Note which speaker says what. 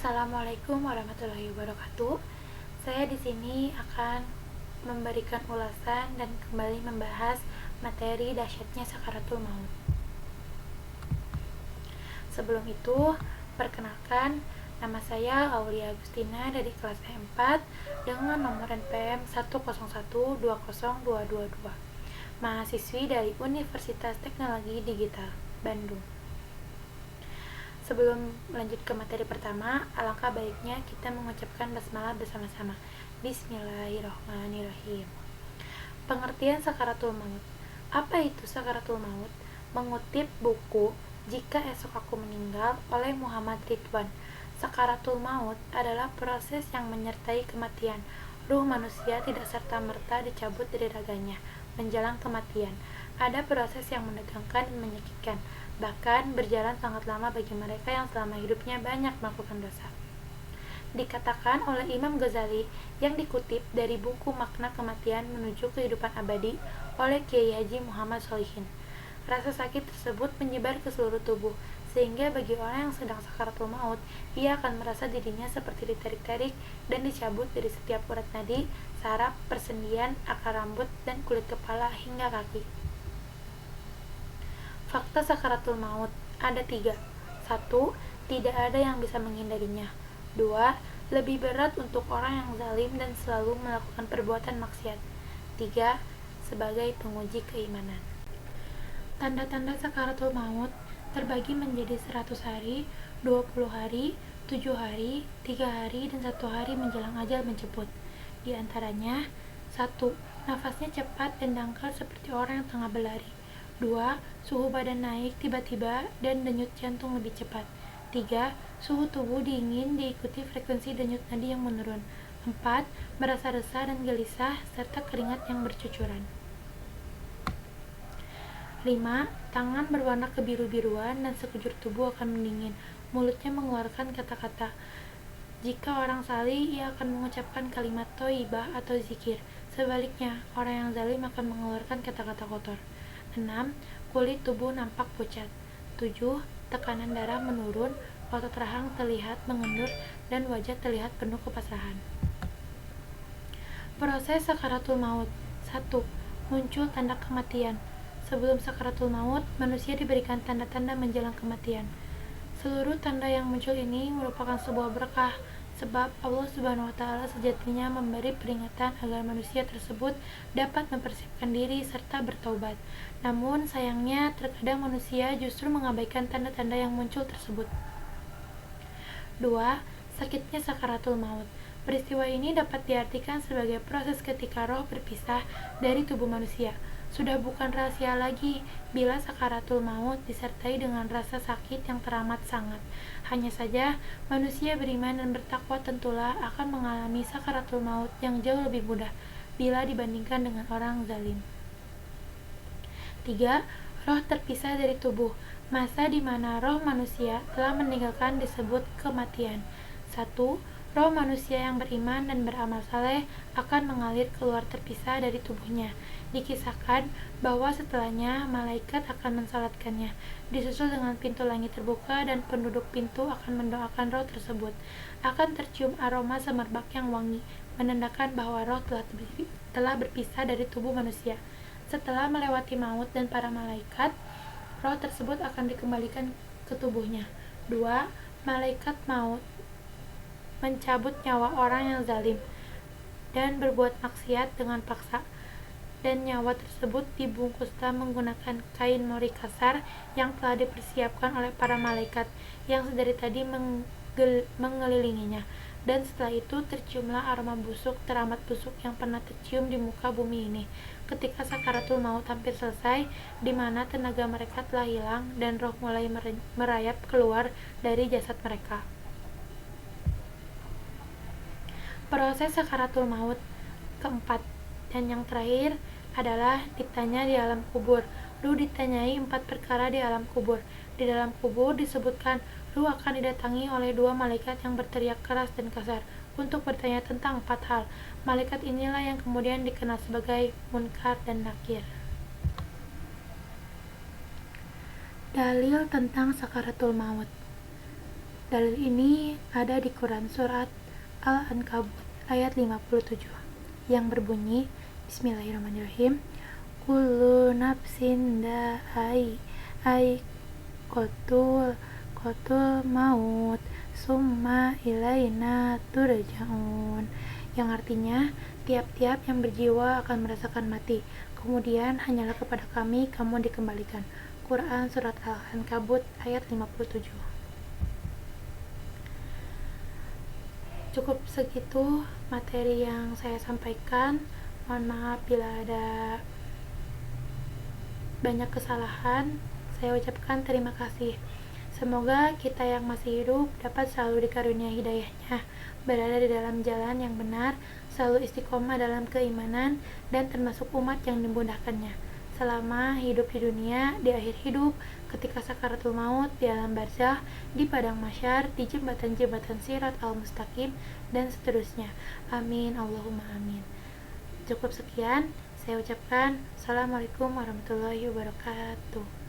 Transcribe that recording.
Speaker 1: Assalamualaikum warahmatullahi wabarakatuh. Saya di sini akan memberikan ulasan dan kembali membahas materi dahsyatnya sakaratul maut. Sebelum itu, perkenalkan, nama saya Aulia Agustina dari kelas E4 dengan nomor NPM 101202222, mahasiswi dari Universitas Teknologi Digital Bandung. Sebelum lanjut ke materi pertama, alangkah baiknya kita mengucapkan basmalah bersama-sama. Bismillahirrahmanirrahim. Pengertian sakaratul maut. Apa itu sakaratul maut? Mengutip buku Jika Esok Aku Meninggal oleh Muhammad Ridwan. Sakaratul maut adalah proses yang menyertai kematian. Ruh manusia tidak serta-merta dicabut dari raganya menjelang kematian. Ada proses yang menegangkan dan menyakitkan, bahkan berjalan sangat lama bagi mereka yang selama hidupnya banyak melakukan dosa. Dikatakan oleh Imam Ghazali yang dikutip dari buku Makna Kematian Menuju Kehidupan Abadi oleh Kiai Haji Muhammad Sholihin, rasa sakit tersebut menyebar ke seluruh tubuh, sehingga bagi orang yang sedang sakaratul maut, ia akan merasa dirinya seperti ditarik-tarik dan dicabut dari setiap urat nadi, saraf, persendian, akar rambut, dan kulit kepala hingga kaki. Fakta sakaratul maut ada 3. 1. Tidak ada yang bisa menghindarinya. 2. Lebih berat untuk orang yang zalim dan selalu melakukan perbuatan maksiat. 3. Sebagai penguji keimanan. Tanda-tanda sakaratul maut terbagi menjadi 100 hari, 20 hari, 7 hari, 3 hari, dan 1 hari menjelang ajal menjemput. Di antaranya, 1. Nafasnya cepat dan dangkal seperti orang yang tengah berlari. 2. Suhu badan naik tiba-tiba dan denyut jantung lebih cepat. 3. Suhu tubuh dingin diikuti frekuensi denyut nadi yang menurun. 4. Merasa resah dan gelisah serta keringat yang bercucuran. 5. Tangan berwarna kebiru-biruan dan sekujur tubuh akan mendingin. Mulutnya mengeluarkan kata-kata. Jika orang salih, ia akan mengucapkan kalimat thayyibah atau zikir. Sebaliknya, orang yang zalim akan mengeluarkan kata-kata kotor. 6. Kulit tubuh nampak pucat. 7. Tekanan darah menurun, otot rahang terlihat mengendur, dan wajah terlihat penuh kepasrahan. Proses sakaratul maut. 1. Muncul tanda kematian. Sebelum sakaratul maut, manusia diberikan tanda-tanda menjelang kematian. Seluruh tanda yang muncul ini merupakan sebuah berkah, sebab Allah Subhanahu wa Ta'ala sejatinya memberi peringatan agar manusia tersebut dapat mempersiapkan diri serta bertaubat. Namun sayangnya terkadang manusia justru mengabaikan tanda-tanda yang muncul tersebut. 2. Sakitnya sakaratul maut. Peristiwa ini dapat diartikan sebagai proses ketika roh berpisah dari tubuh manusia. Sudah bukan rahasia lagi bila sakaratul maut disertai dengan rasa sakit yang teramat sangat. Hanya saja manusia beriman dan bertakwa tentulah akan mengalami sakaratul maut yang jauh lebih mudah bila dibandingkan dengan orang zalim. 3. Roh terpisah dari tubuh. Masa di mana roh manusia telah meninggalkan disebut kematian. 1. Roh manusia yang beriman dan beramal saleh akan mengalir keluar terpisah dari tubuhnya. Dikisahkan bahwa setelahnya malaikat akan mensalatkannya, disusul dengan pintu langit terbuka dan penduduk pintu akan mendoakan roh tersebut. Akan tercium aroma semerbak yang wangi, menandakan bahwa roh telah berpisah dari tubuh manusia. Setelah melewati maut dan para malaikat, roh tersebut akan dikembalikan ke tubuhnya. 2. Malaikat maut mencabut nyawa orang yang zalim dan berbuat maksiat dengan paksa, dan nyawa tersebut dibungkuslah menggunakan kain mori kasar yang telah dipersiapkan oleh para malaikat yang sedari tadi mengelilinginya. Dan setelah itu terciumlah aroma busuk teramat busuk yang pernah tercium di muka bumi ini ketika sakaratul maut hampir selesai, di mana tenaga mereka telah hilang dan roh mulai merayap keluar dari jasad mereka. Proses sakaratul maut keempat dan yang terakhir adalah ditanya di alam kubur. Ruh ditanyai 4 perkara di alam kubur. Di dalam kubur disebutkan ruh akan didatangi oleh 2 malaikat yang berteriak keras dan kasar untuk bertanya tentang 4 hal. Malaikat inilah yang kemudian dikenal sebagai Munkar dan Nakir. Dalil tentang sakaratul maut. Dalil ini ada di Quran surat Al-Ankabut ayat 57 yang berbunyi, Bismillahirrahmanirrahim, kullu nafsin kotul maut summa ilaina turja'un, yang artinya tiap-tiap yang berjiwa akan merasakan mati, kemudian hanyalah kepada kami kamu dikembalikan. Quran surat Al-Ankabut ayat 57. Cukup segitu materi yang saya sampaikan. Mohon maaf bila ada banyak kesalahan. Saya ucapkan terima kasih. Semoga kita yang masih hidup dapat selalu dikaruniai hidayahnya, berada di dalam jalan yang benar, selalu istiqomah dalam keimanan, dan termasuk umat yang dimudahkannya selama hidup di dunia, di akhir hidup, ketika sakaratul maut, di alam barzakh, di padang mahsyar, di jembatan-jembatan sirat al-mustaqim, dan seterusnya. Amin, Allahumma amin. Cukup sekian, saya ucapkan Assalamualaikum warahmatullahi wabarakatuh.